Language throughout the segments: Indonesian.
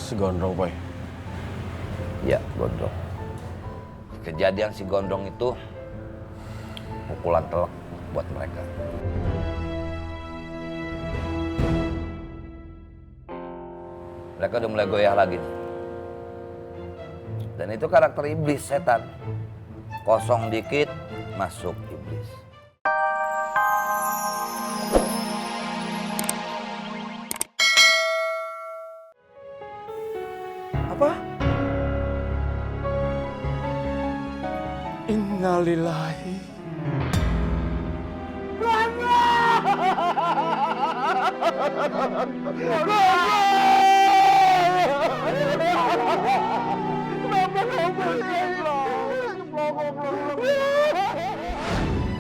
si Gondrong, Boy. Iya, Gondrong. Kejadian si Gondrong itu pukulan telak buat mereka. Mereka udah mulai goyah lagi nih. Dan itu karakter iblis, setan. Kosong dikit, masuk iblis. Apa? Innalillahi.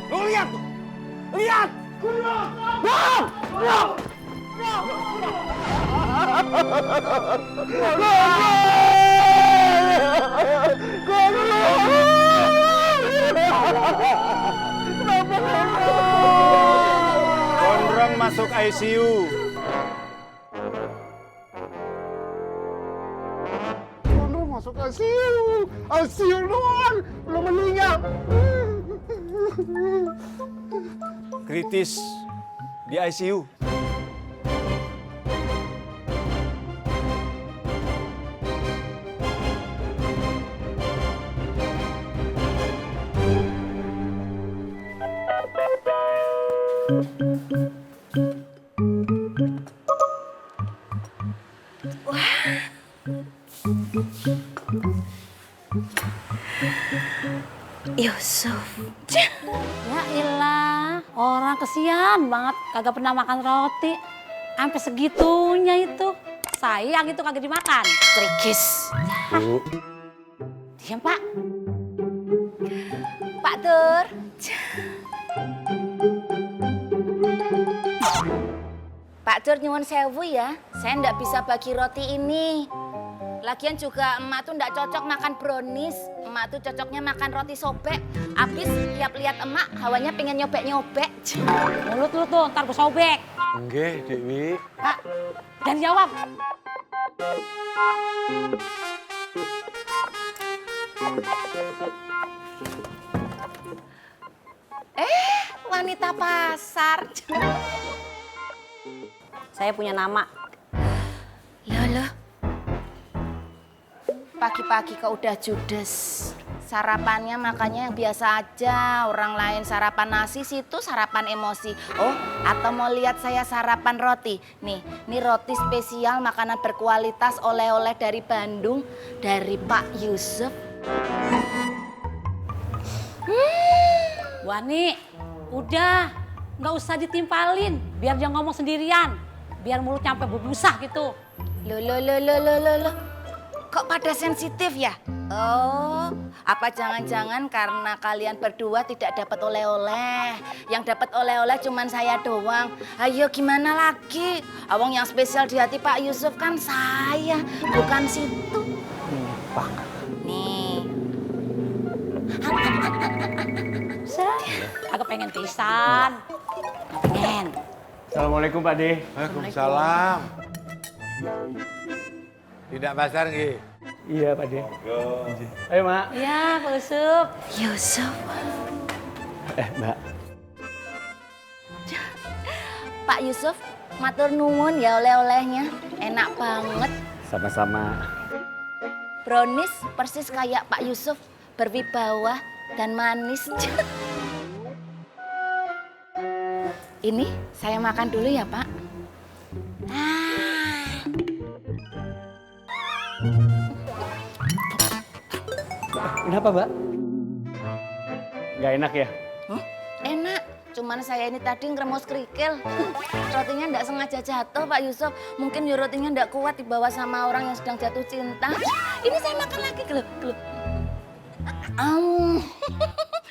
Lu lihat tuh! Lihat! Gondrong masuk ICU. Gondrong masuk ICU. ICU doang, belum meninggal. Kritis di ICU. Yusuf. Ya ilah, orang kesian banget kagak pernah makan roti. Sampai segitunya itu. Sayang itu kagak dimakan. Krikis. Bu. Diam, Pak. Pak Tur. Pak Tur nyuwun sewu ya. Saya ndak bisa bagi roti ini. Lagian juga emak tuh ndak cocok makan brownies. Emak tuh cocoknya makan roti sobek. Abis tiap lihat emak hawanya pengen nyobek-nyobek. Mulut lu tuh ntar gue sobek. Enggak, Dewi. Pak, dan jawab. Wanita pasar. Saya punya nama. Loh. Pagi-pagi kok udah judes. Sarapannya makannya yang biasa aja. Orang lain sarapan nasi, situ sarapan emosi. Oh, atau mau lihat saya sarapan roti? Nih roti spesial makanan berkualitas oleh-oleh dari Bandung. Dari Pak Yusuf. Wani, udah. Nggak usah ditimpalin. Biar dia ngomong sendirian. Biar mulut nyampe berbusah gitu. Loh. Kok pada sensitif ya? Oh, apa jangan-jangan karena kalian berdua tidak dapat oleh-oleh. Yang dapat oleh-oleh cuman saya doang. Ayo gimana lagi? Awang yang spesial di hati Pak Yusuf kan saya, bukan situ. Pak. Nih. Aku pengen pisan. Pengen. Assalamualaikum Pak De. Waalaikumsalam. Tidak pasar nggih? Iya Pak De. Ayo Mak. Iya Pak Yusuf. Yusuf. Mbak. Pak Yusuf, matur nuwun ya oleh-olehnya. Enak banget. Sama-sama. Brownies persis kayak Pak Yusuf. Berwibawa dan manis. Ini saya makan dulu ya Pak. Kenapa Mbak? Nggak enak ya? Enak, cuman saya ini tadi ngeremos kerikil. Rotinya ndak sengaja jatuh Pak Yusuf. Mungkin ya rotinya ndak kuat dibawa sama orang yang sedang jatuh cinta. Ini saya makan lagi, gelap.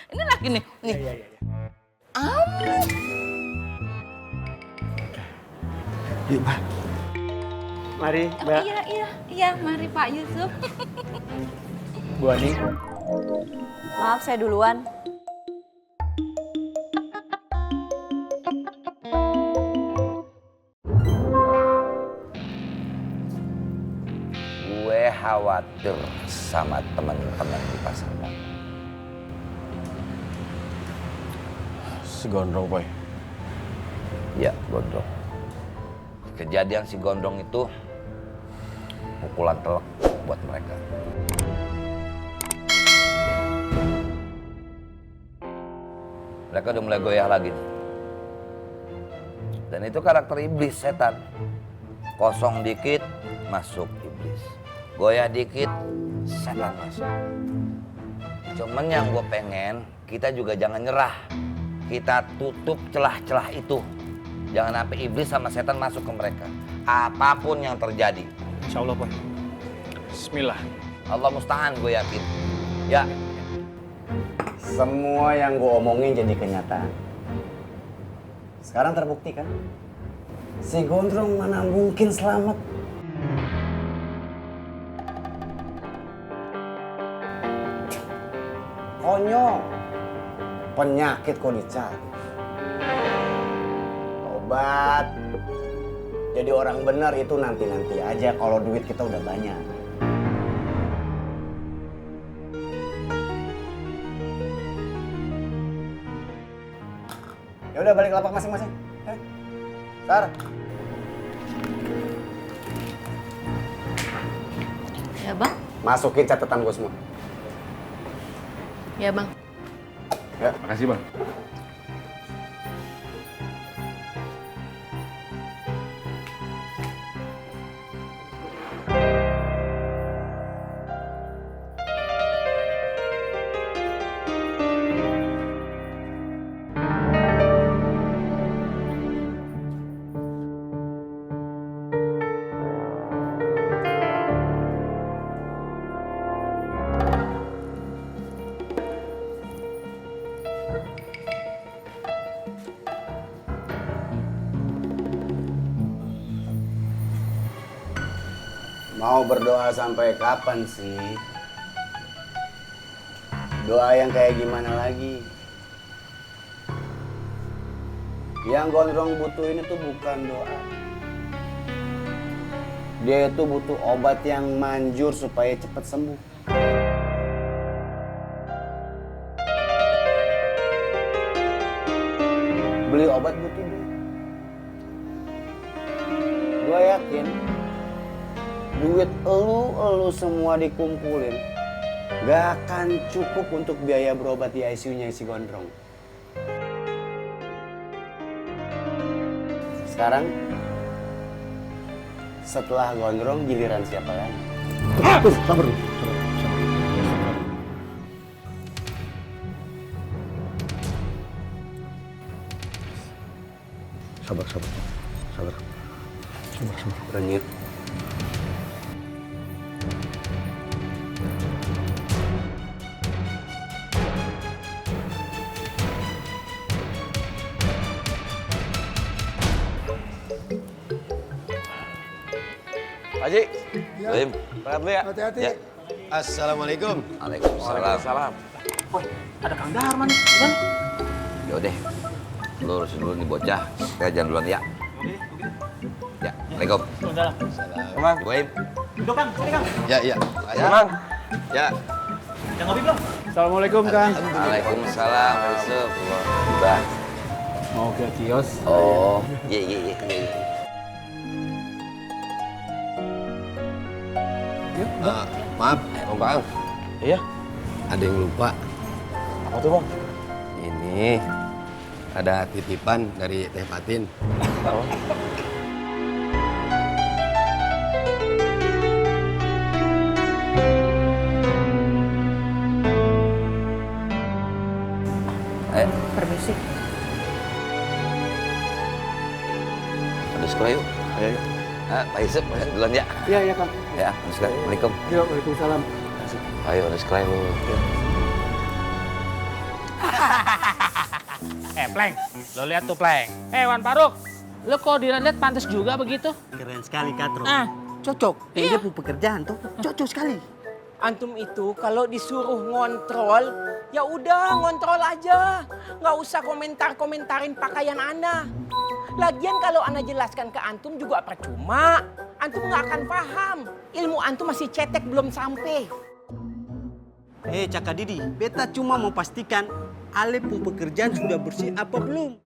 Ini lagi nih. Iya. Yuk, Mbak. Mari Mbak. Iya, mari Pak Yusuf. Bu Ani. Maaf, saya duluan. khawatir sama teman-teman di pasar Bang. Si Gondrong, Boy. Ya, Gondrong. Kejadian si Gondrong itu pukulan telak buat mereka. Mereka udah mulai goyah lagi nih. Dan itu karakter iblis, setan. Kosong dikit, masuk iblis. Goyah dikit, setan masuk. Cuman yang gue pengen, kita juga jangan nyerah. Kita tutup celah-celah itu. Jangan sampai iblis sama setan masuk ke mereka. Apapun yang terjadi. Insya Allah, Boy. Bismillah. Allah musta'an, gue yakin. Ya. Semua yang gue omongin jadi kenyataan. Sekarang terbukti kan? Si Gondrong mana mungkin selamat. Konyol. Penyakit kok dicari. Obat. Jadi orang benar itu nanti-nanti aja kalau duit kita udah banyak. Ya udah balik lapak masing-masing. Sar. Ya bang. Masukin catatan gue semua. Ya bang. Ya. Makasih, Bang. Mau berdoa sampai kapan sih? Doa yang kayak gimana lagi? Yang Gondrong butuhin itu bukan doa. Dia itu butuh obat yang manjur supaya cepat sembuh. Beli obat butuh duit. Gue yakin duit elu semua dikumpulin gak akan cukup untuk biaya berobat di ICU-nya si Gondrong. Sekarang setelah Gondrong giliran siapa lagi? Sabar dulu. Sabar. Renyit. Pak Haji. Lim. Berangkat dulu ya. Hati-hati. Ya. Assalamualaikum. Waalaikumsalam. Ada Kang Darman nih, gimana? Yaudah, lu urusin dulu nih bocah. Saya jalan duluan ya. Ya, Assalamualaikum. Waalaikumsalam. Gue Im. Duduk Kang, sini Kang. Ya. Ya. Ya. Udah ngopi belum? Assalamualaikum Kang. Waalaikumsalam. Yusuf. Bah. Mau ke kios? Oh, iya. Maaf, Bang. Iya. Ada yang lupa. Apa tuh Bang? Ini ada titipan dari Teh Patin. Permisi. Ada sekolah yuk. Ayo. Pak Yusuf, duluan ya. Iya Kang. Ya, ada sekolah. Assalamualaikum. Iya, Waalaikumsalam. Ayo, ada sekolah lu. Pleng, lo lihat tuh Pleng. Wan Faruk, lo kok dilihat pantas juga begitu? Keren sekali Katro. Cocok. Dia punya pekerjaan tuh, cocok sekali. Antum itu kalau disuruh ngontrol, ya udah ngontrol aja. Nggak usah komentarin pakaian Anda. Lagian kalau Anda jelaskan ke antum juga percuma. antum nggak akan paham. Ilmu antum masih cetek belum sampai. Caka Didi, beta cuma mau pastikan Ale pun pekerjaan sudah bersih apa belum?